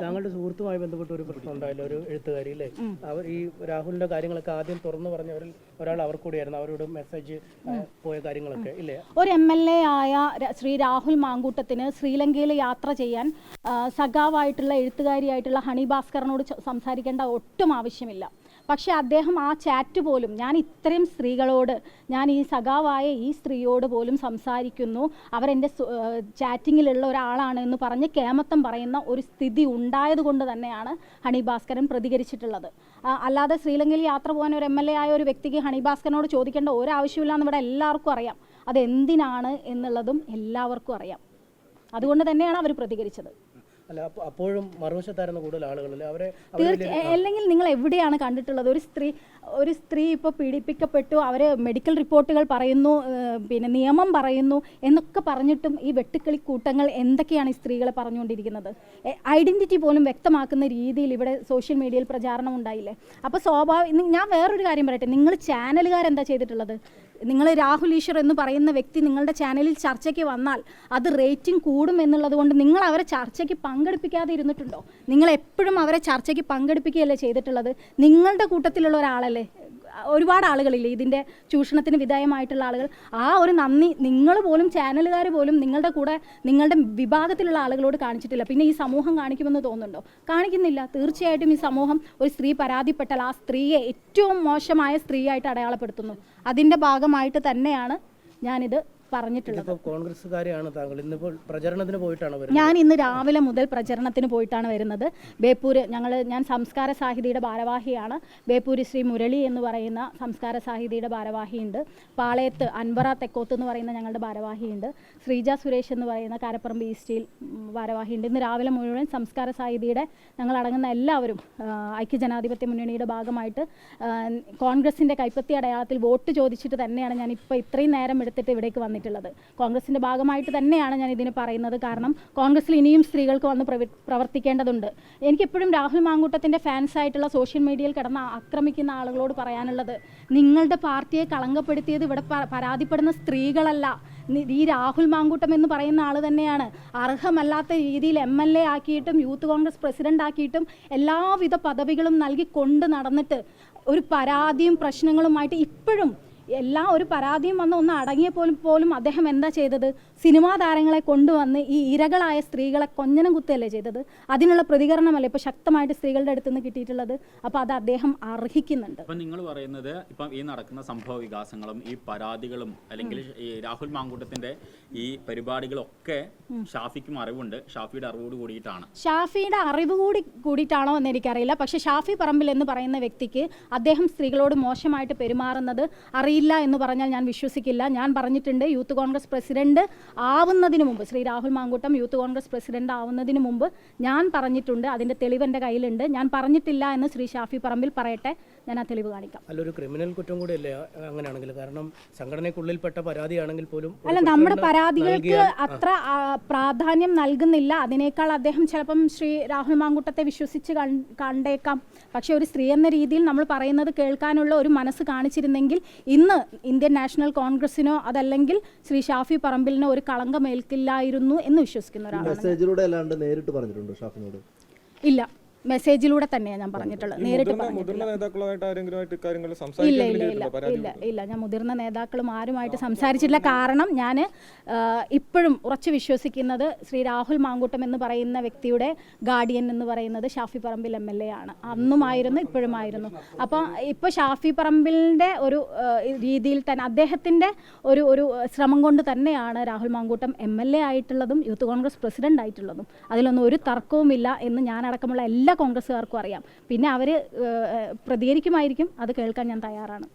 താങ്കളുടെ സുഹൃത്തുമായി ബന്ധപ്പെട്ട ഒരു പ്രശ്നം ഉണ്ടായില്ല, ഒരു എഴുത്തുകാരി അല്ലേ, അവർ ഈ രാഹുലിന്റെ കാര്യങ്ങളൊക്കെ ആദ്യം തുറന്നു പറഞ്ഞവരിൽ ഒരാൾ അവർ കൂടിയായിരുന്നു, അവരോട് മെസ്സേജ് പോയ കാര്യങ്ങളൊക്കെ ഇല്ലേ? ഒരു MLA ആയ ശ്രീ രാഹുൽ മാങ്കൂട്ടത്തിന് ശ്രീലങ്കയിൽ യാത്ര ചെയ്യാൻ സഖാവായിട്ടുള്ള എഴുത്തുകാരിയായിട്ടുള്ള ഹണി ഭാസ്കറിനോട് സംസാരിക്കേണ്ട ഒട്ടും ആവശ്യമില്ല. പക്ഷേ അദ്ദേഹം ആ ചാറ്റ് പോലും, ഞാൻ ഇത്രയും സ്ത്രീകളോട്, ഞാൻ ഈ സഖാവായ ഈ സ്ത്രീയോട് പോലും സംസാരിക്കുന്നു, അവരെൻ്റെ ചാറ്റിങ്ങിലുള്ള ഒരാളാണ് എന്ന് പറഞ്ഞ് കേമത്തം പറയുന്ന ഒരു സ്ഥിതി ഉണ്ടായതുകൊണ്ട് തന്നെയാണ് ഹണി ഭാസ്കരൻ പ്രതികരിച്ചിട്ടുള്ളത്. അല്ലാതെ ശ്രീലങ്കയിൽ യാത്ര പോകാൻ ഒരു MLA ആയ ഒരു വ്യക്തിക്ക് ഹണി ഭാസ്കരനോട് ചോദിക്കേണ്ട ഒരാവശ്യമില്ല എന്ന് ഇവിടെ എല്ലാവർക്കും അറിയാം. അതെന്തിനാണ് എന്നുള്ളതും എല്ലാവർക്കും അറിയാം. അതുകൊണ്ട് തന്നെയാണ് അവർ പ്രതികരിച്ചത്. അല്ല, അപ്പോഴും മറുവശത്തായിരുന്ന കൂടുതൽ ആളുകളല്ലേ അവരെ? അല്ലെങ്കിൽ നിങ്ങൾ എവിടെയാണ് കണ്ടിട്ടുള്ളത് ഒരു സ്ത്രീ ഇപ്പോൾ പീഡിപ്പിക്കപ്പെട്ടു, അവർ മെഡിക്കൽ റിപ്പോർട്ടുകൾ പറയുന്നു, പിന്നെ നിയമം പറയുന്നു എന്നൊക്കെ പറഞ്ഞിട്ടും ഈ വെട്ടുക്കിളി കൂട്ടങ്ങൾ എന്തൊക്കെയാണ് ഈ സ്ത്രീകളെ പറഞ്ഞുകൊണ്ടിരിക്കുന്നത്? ഐഡൻറ്റിറ്റി പോലും വ്യക്തമാക്കുന്ന രീതിയിൽ ഇവിടെ സോഷ്യൽ മീഡിയയിൽ പ്രചാരണം ഉണ്ടായില്ലേ? അപ്പോൾ ഞാൻ വേറൊരു കാര്യം പറയട്ടെ, നിങ്ങൾ ചാനലുകാരെന്താ ചെയ്തിട്ടുള്ളത്? നിങ്ങൾ രാഹുൽ ഈശ്വർ എന്ന് പറയുന്ന വ്യക്തി നിങ്ങളുടെ ചാനലിൽ ചർച്ചയ്ക്ക് വന്നാൽ അത് റേറ്റിംഗ് കൂടും എന്നുള്ളത് കൊണ്ട് നിങ്ങൾ അവരെ ചർച്ചയ്ക്ക് പങ്കെടുപ്പിക്കാതെ ഇരുന്നിട്ടുണ്ടോ? നിങ്ങൾ എപ്പോഴും അവരെ ചർച്ചയ്ക്ക് പങ്കെടുപ്പിക്കുകയല്ലേ ചെയ്തിട്ടുള്ളത്? നിങ്ങളുടെ കൂട്ടത്തിലുള്ള ഒരാളല്ലേ? ഒരുപാട് ആളുകളില്ലേ ഇതിൻ്റെ ചൂഷണത്തിന് വിധേയമായിട്ടുള്ള ആളുകൾ. ആ ഒരു നന്ദി നിങ്ങൾ പോലും, ചാനലുകാർ പോലും നിങ്ങളുടെ കൂടെ, നിങ്ങളുടെ വിഭാഗത്തിലുള്ള ആളുകളോട് കാണിച്ചിട്ടില്ല. പിന്നെ ഈ സമൂഹം കാണിക്കുമെന്ന് തോന്നുന്നുണ്ടോ? കാണിക്കുന്നില്ല. തീർച്ചയായിട്ടും ഈ സമൂഹം ഒരു സ്ത്രീ പരാതിപ്പെട്ടാൽ ആ സ്ത്രീയെ ഏറ്റവും മോശമായ സ്ത്രീയായിട്ട് അടയാളപ്പെടുത്തുന്നു. അതിൻ്റെ ഭാഗമായിട്ട് തന്നെയാണ് ഞാനിത് പറഞ്ഞിട്ടുള്ളത്. കോൺഗ്രസ്സുകാരെയാണ് താങ്കൾ, ഇന്നിപ്പോൾ പ്രചരണത്തിന് പോയിട്ടാണ് വരുന്നത്? ഞാൻ ഇന്ന് രാവിലെ മുതൽ പ്രചരണത്തിന് പോയിട്ടാണ് വരുന്നത്. ബേപ്പൂര് ഞാൻ സംസ്കാര സാഹിതിയുടെ ഭാരവാഹിയാണ്. ബേപ്പൂര് ശ്രീ മുരളി എന്ന് പറയുന്ന സംസ്കാര സാഹിതിയുടെ ഭാരവാഹിയുണ്ട്. പാളയത്ത് അൻവറ തെക്കോത്ത് എന്ന് പറയുന്ന ഞങ്ങളുടെ ഭാരവാഹിയുണ്ട്. ശ്രീജ സുരേഷ് എന്ന് പറയുന്ന കാരപ്പറമ്പ് ഈസ്റ്റിൽ ഭാരവാഹിയുണ്ട്. ഇന്ന് രാവിലെ മുഴുവൻ സംസ്കാര സാഹിതിയുടെ ഞങ്ങളടങ്ങുന്ന എല്ലാവരും ഐക്യജനാധിപത്യ മുന്നണിയുടെ ഭാഗമായിട്ട് കോൺഗ്രസിൻ്റെ കൈപ്പത്തി അടയാളത്തിൽ വോട്ട് ചോദിച്ചിട്ട് തന്നെയാണ് ഞാനിപ്പോൾ ഇത്രയും നേരം എടുത്തിട്ട് ഇവിടേക്ക് വന്നിട്ടുള്ളത്. കോൺഗ്രസിൻ്റെ ഭാഗമായിട്ട് തന്നെയാണ് ഞാൻ ഇതിന് പറയുന്നത്. കാരണം കോൺഗ്രസിൽ ഇനിയും സ്ത്രീകൾക്ക് വന്ന് പ്രവർത്തിക്കേണ്ടതുണ്ട്. എനിക്കെപ്പോഴും രാഹുൽ മാങ്കൂട്ടത്തിൻ്റെ ഫാൻസായിട്ടുള്ള സോഷ്യൽ മീഡിയയിൽ കിടന്ന് ആക്രമിക്കുന്ന ആളുകളോട് പറയാനുള്ളത്, നിങ്ങളുടെ പാർട്ടിയെ കളങ്കപ്പെടുത്തിയത് ഇവിടെ പരാതിപ്പെടുന്ന സ്ത്രീകളല്ല, ഈ രാഹുൽ മാങ്കൂട്ടം എന്ന് പറയുന്ന ആൾ തന്നെയാണ്. അർഹമല്ലാത്ത രീതിയിൽ MLA ആക്കിയിട്ടും യൂത്ത് കോൺഗ്രസ് പ്രസിഡന്റ് ആക്കിയിട്ടും എല്ലാവിധ പദവികളും നൽകി കൊണ്ട് നടന്നിട്ട് ഒരു പരാതിയും പ്രശ്നങ്ങളുമായിട്ട് ഇപ്പോഴും ഒരു പരാതിയും വന്ന് ഒന്ന് അടങ്ങിയ പോലും അദ്ദേഹം എന്താ ചെയ്തത്? സിനിമാ താരങ്ങളെ കൊണ്ടുവന്ന് ഈ ഇരകളായ സ്ത്രീകളെ കൊഞ്ഞനം കുത്തുകയല്ലേ ചെയ്തത്? അതിനുള്ള പ്രതികരണമല്ലേ ഇപ്പോൾ ശക്തമായിട്ട് സ്ത്രീകളുടെ അടുത്ത് നിന്ന് കിട്ടിയിട്ടുള്ളത്? അപ്പോൾ അത് അദ്ദേഹം അർഹിക്കുന്നുണ്ട്. അപ്പം നിങ്ങൾ പറയുന്നത് ഇപ്പം ഈ നടക്കുന്ന സംഭവ വികാസങ്ങളും ഈ പരാതികളും അല്ലെങ്കിൽ ഈ രാഹുൽ മാങ്കൂട്ടത്തിന്റെ ഈ പരിപാടികളൊക്കെ ഷാഫിക്കും അറിവുണ്ട്, ഷാഫിയുടെ അറിവോട് കൂടിയിട്ടാണ്. ഷാഫിയുടെ അറിവ് കൂടിയിട്ടാണോ എന്ന് എനിക്കറിയില്ല. പക്ഷേ ഷാഫി പറമ്പിൽ എന്ന് പറയുന്ന വ്യക്തിക്ക് അദ്ദേഹം സ്ത്രീകളോട് മോശമായിട്ട് പെരുമാറുന്നത് അറിയില്ല എന്ന് പറഞ്ഞാൽ ഞാൻ വിശ്വസിക്കില്ല. ഞാൻ പറഞ്ഞിട്ടുണ്ട്, യൂത്ത് കോൺഗ്രസ് പ്രസിഡന്റ് ആവുന്നതിന് മുമ്പ്, ശ്രീ രാഹുൽ മാങ്കൂട്ടം യൂത്ത് കോൺഗ്രസ് പ്രസിഡന്റ് ആവുന്നതിന് മുമ്പ് ഞാൻ പറഞ്ഞിട്ടുണ്ട്. അതിൻ്റെ തെളിവ് എൻ്റെ കയ്യിലുണ്ട്. ഞാൻ പറഞ്ഞിട്ടില്ല എന്ന് ശ്രീ ഷാഫി പറമ്പിൽ പറയട്ടെ, ഞാൻ ആ തെളിവ് കാണിക്കാം. അല്ലൊരു ക്രിമിനൽ കുറ്റം കൂടിയല്ലേ അങ്ങനെയാണെങ്കിൽ? കാരണം സംഘടനയ്ക്കുള്ളിൽപ്പെട്ട പരാതിയാണെങ്കിൽ പോലും അല്ല, നമ്മുടെ പരാതികൾക്ക് അത്ര പ്രാധാന്യം നൽകുന്നില്ല. അതിനേക്കാൾ അദ്ദേഹം ചിലപ്പം ശ്രീ രാഹുൽ മാങ്കൂട്ടത്തെ വിശ്വസിച്ച് കണ്ടേക്കാം. പക്ഷേ ഒരു സ്ത്രീ എന്ന രീതിയിൽ നമ്മൾ പറയുന്നത് കേൾക്കാനുള്ള ഒരു മനസ്സ് കാണിച്ചിരുന്നെങ്കിൽ ഇന്ന് ഇന്ത്യൻ നാഷണൽ കോൺഗ്രസിനോ അതല്ലെങ്കിൽ ശ്രീ ഷാഫി പറമ്പിലിനോ ഒരു കളങ്കമേൽക്കില്ലായിരുന്നു എന്ന് വിശ്വസിക്കുന്ന ഒരാളാണ്. മെസ്സേജിലൂടെ അല്ലാണ്ട് നേരിട്ട് പറഞ്ഞിട്ടുണ്ടോ ഷാഫിനോട്? ഇല്ല, മെസ്സേജിലൂടെ തന്നെയാണ് ഞാൻ പറഞ്ഞിട്ടുള്ളത്, നേരിട്ട് ഇല്ല. ഞാൻ മുതിർന്ന നേതാക്കളും ആരുമായിട്ട് സംസാരിച്ചിട്ടില്ല. കാരണം ഞാൻ ഇപ്പോഴും ഉറച്ചു വിശ്വസിക്കുന്നത് ശ്രീ രാഹുൽ മാങ്കൂട്ടം എന്ന് പറയുന്ന വ്യക്തിയുടെ ഗാർഡിയൻ എന്ന് പറയുന്നത് ഷാഫി പറമ്പിൽ MLA ആണ്. അന്നുമായിരുന്നു, ഇപ്പോഴുമായിരുന്നു. അപ്പോൾ ഇപ്പോൾ ഷാഫി പറമ്പിലിൻ്റെ ഒരു രീതിയിൽ തന്നെ അദ്ദേഹത്തിൻ്റെ ഒരു ശ്രമം കൊണ്ട് തന്നെയാണ് രാഹുൽ മാങ്കൂട്ടം MLA ആയിട്ടുള്ളതും യൂത്ത് കോൺഗ്രസ് പ്രസിഡന്റ് ആയിട്ടുള്ളതും. അതിലൊന്നും ഒരു തർക്കവുമില്ല എന്ന് ഞാനടക്കമുള്ള എല്ലാ കോൺഗ്രസ്സുകാർക്കും അറിയാം. പിന്നെ അവർ പ്രതികരിക്കുമായിരിക്കും, അത് കേൾക്കാൻ ഞാൻ തയ്യാറാണ്.